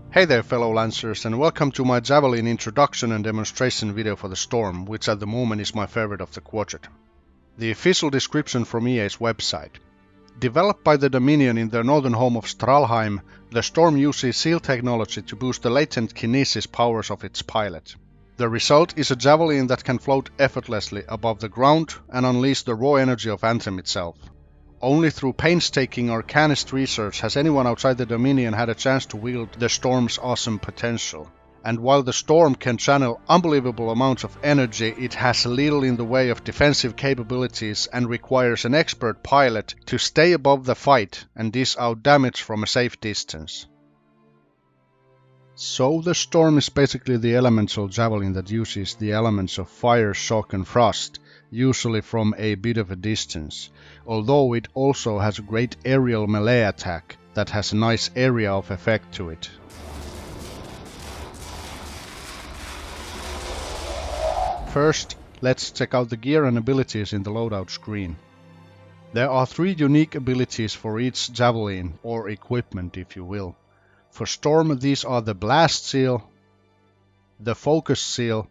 Hey there fellow Lancers, and welcome to my javelin introduction and demonstration video for the Storm, which at the moment is my favorite of the quartet. The official description from EA's website. Developed by the Dominion in their northern home of Stralheim, the Storm uses seal technology to boost the latent kinesis powers of its pilot. The result is a javelin that can float effortlessly above the ground and unleash the raw energy of Anthem itself. Only through painstaking arcanist research has anyone outside the Dominion had a chance to wield the Storm's awesome potential. And while the Storm can channel unbelievable amounts of energy, it has little in the way of defensive capabilities and requires an expert pilot to stay above the fight and dish out damage from a safe distance. So the Storm is basically the elemental javelin that uses the elements of fire, shock and frost, usually from a bit of a distance, although it also has a great aerial melee attack that has a nice area of effect to it. First, let's check out the gear and abilities in the loadout screen. There are 3 unique abilities for each javelin, or equipment if you will. For Storm these are the Blast Seal, the Focus Seal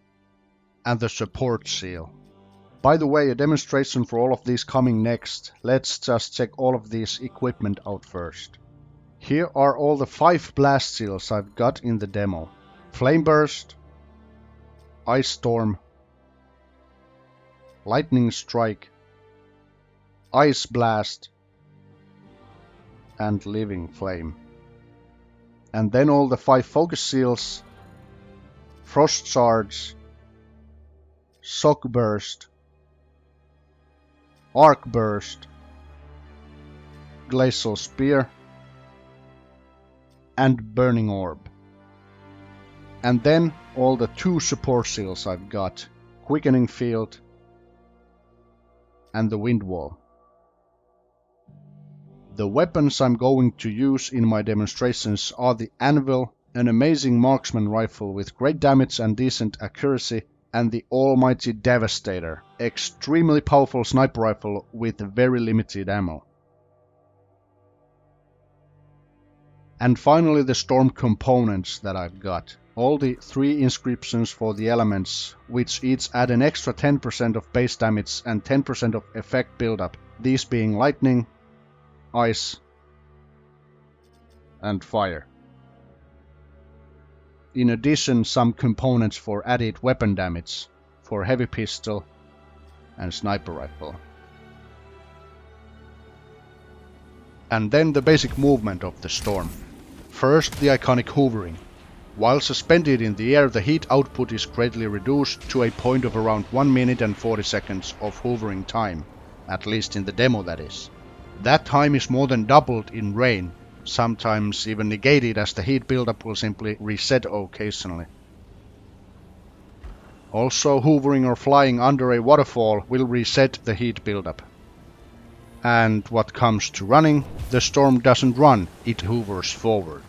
and the Support Seal. By the way, a demonstration for all of these coming next. Let's just check all of these equipment out first. Here are all the 5 blast seals I've got in the demo. Flame Burst, Ice Storm, Lightning Strike, Ice Blast and Living Flame. And then all the 5 focus seals, Frost Charge, Shock Burst, Arc Burst, Glacial Spear and Burning Orb. And then all the 2 support seals I've got, Quickening Field and the Wind Wall. The weapons I'm going to use in my demonstrations are the Anvil, an amazing marksman rifle with great damage and decent accuracy, and the almighty Devastator, extremely powerful sniper rifle with very limited ammo. And finally the Storm components that I've got. All the 3 inscriptions for the elements, which each add an extra 10% of base damage and 10% of effect buildup, these being Lightning, Ice and Fire. In addition, some components for added weapon damage, for heavy pistol and sniper rifle. And then the basic movement of the Storm. First, the iconic hovering. While suspended in the air, the heat output is greatly reduced to a point of around 1 minute and 40 seconds of hovering time, at least in the demo that is. That time is more than doubled in rain, sometimes even negated as the heat buildup will simply reset occasionally. Also, hovering or flying under a waterfall will reset the heat buildup. And what comes to running, the Storm doesn't run, it hovers forward.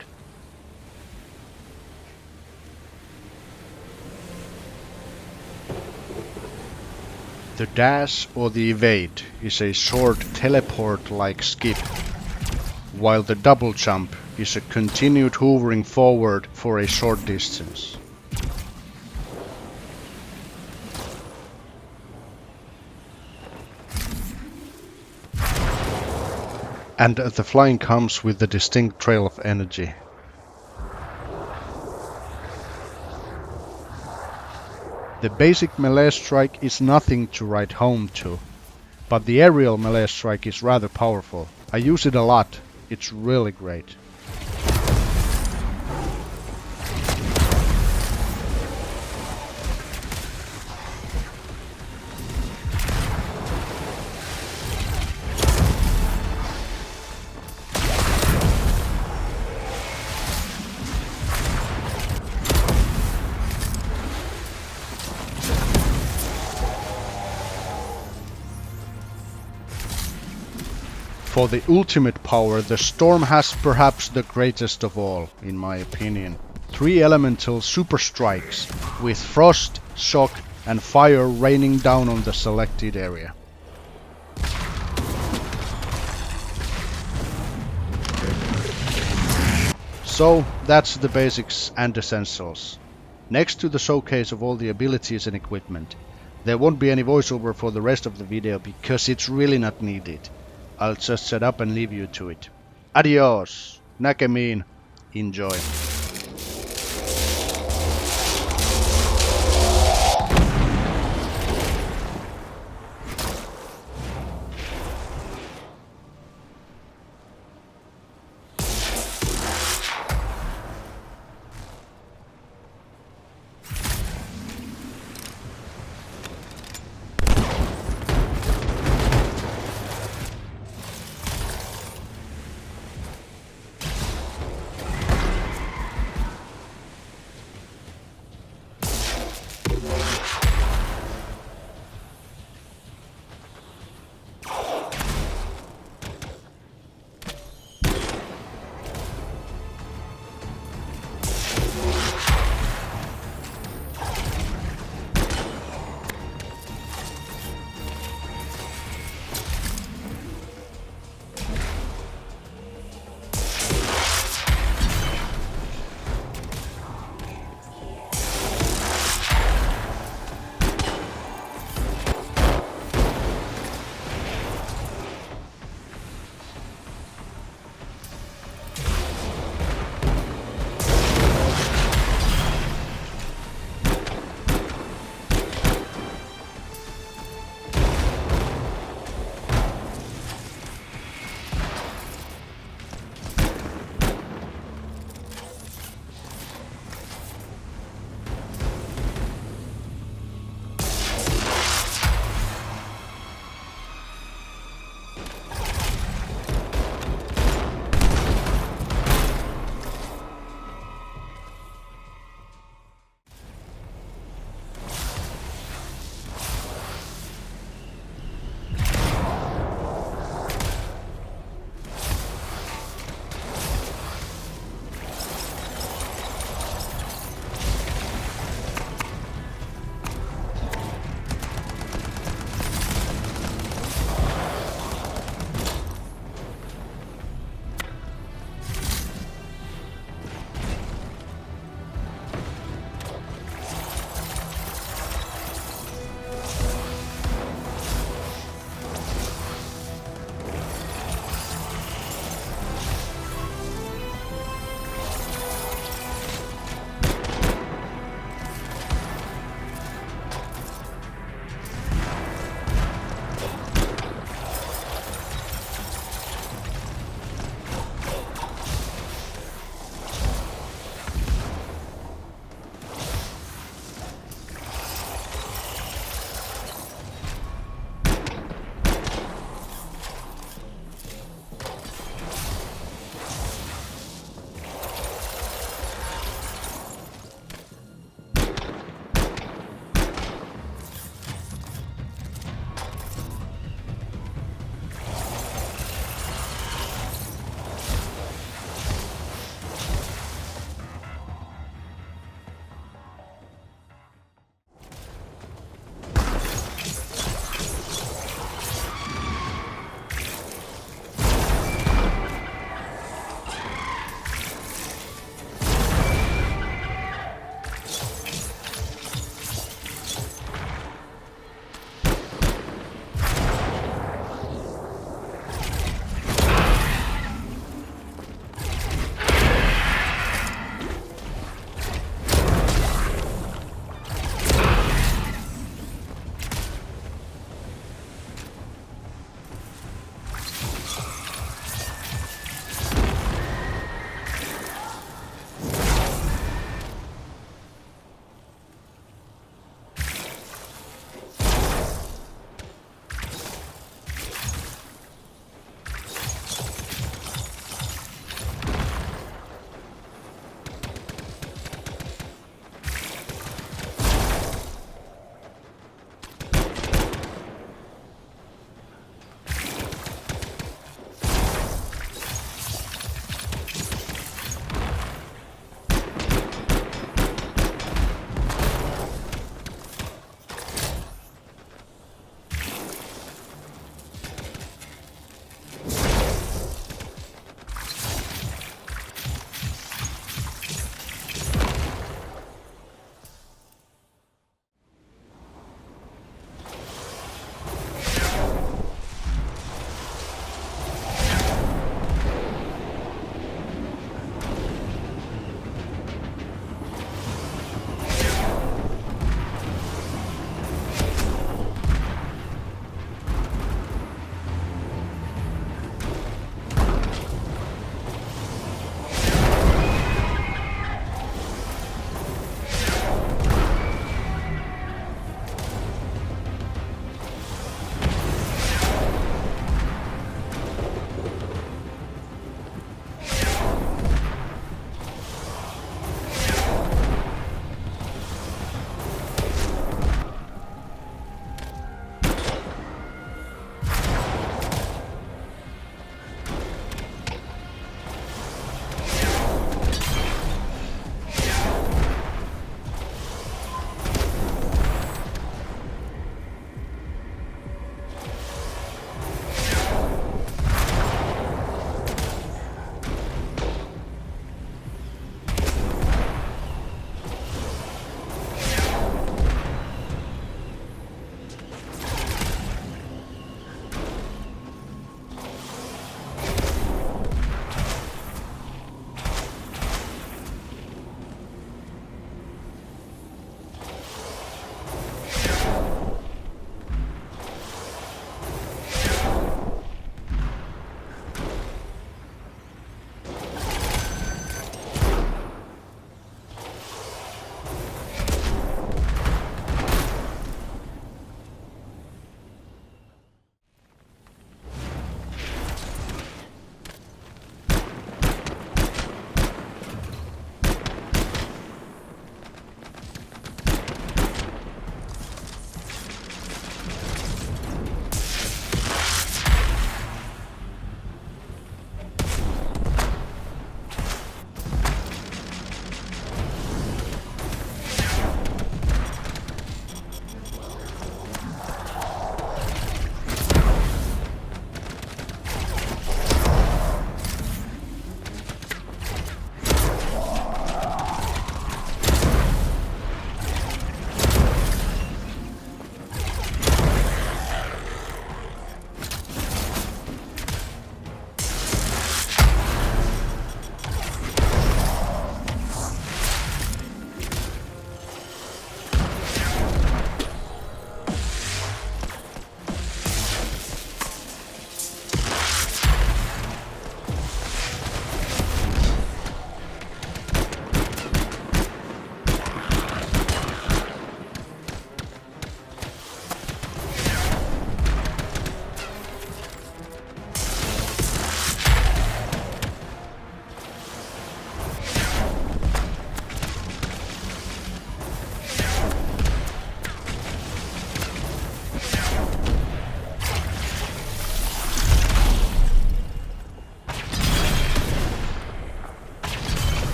The dash or the evade is a short teleport-like skip, while the double jump is a continued hovering forward for a short distance. And the flying comes with a distinct trail of energy. The basic melee strike is nothing to write home to, but the aerial melee strike is rather powerful. I use it a lot, it's really great. For the ultimate power, the Storm has perhaps the greatest of all, in my opinion. 3 elemental super strikes, with frost, shock and fire raining down on the selected area. So that's the basics and essentials. Next to the showcase of all the abilities and equipment, there won't be any voiceover for the rest of the video because it's really not needed. I'll just set up and leave you to it. Adios, näkemiin, enjoy.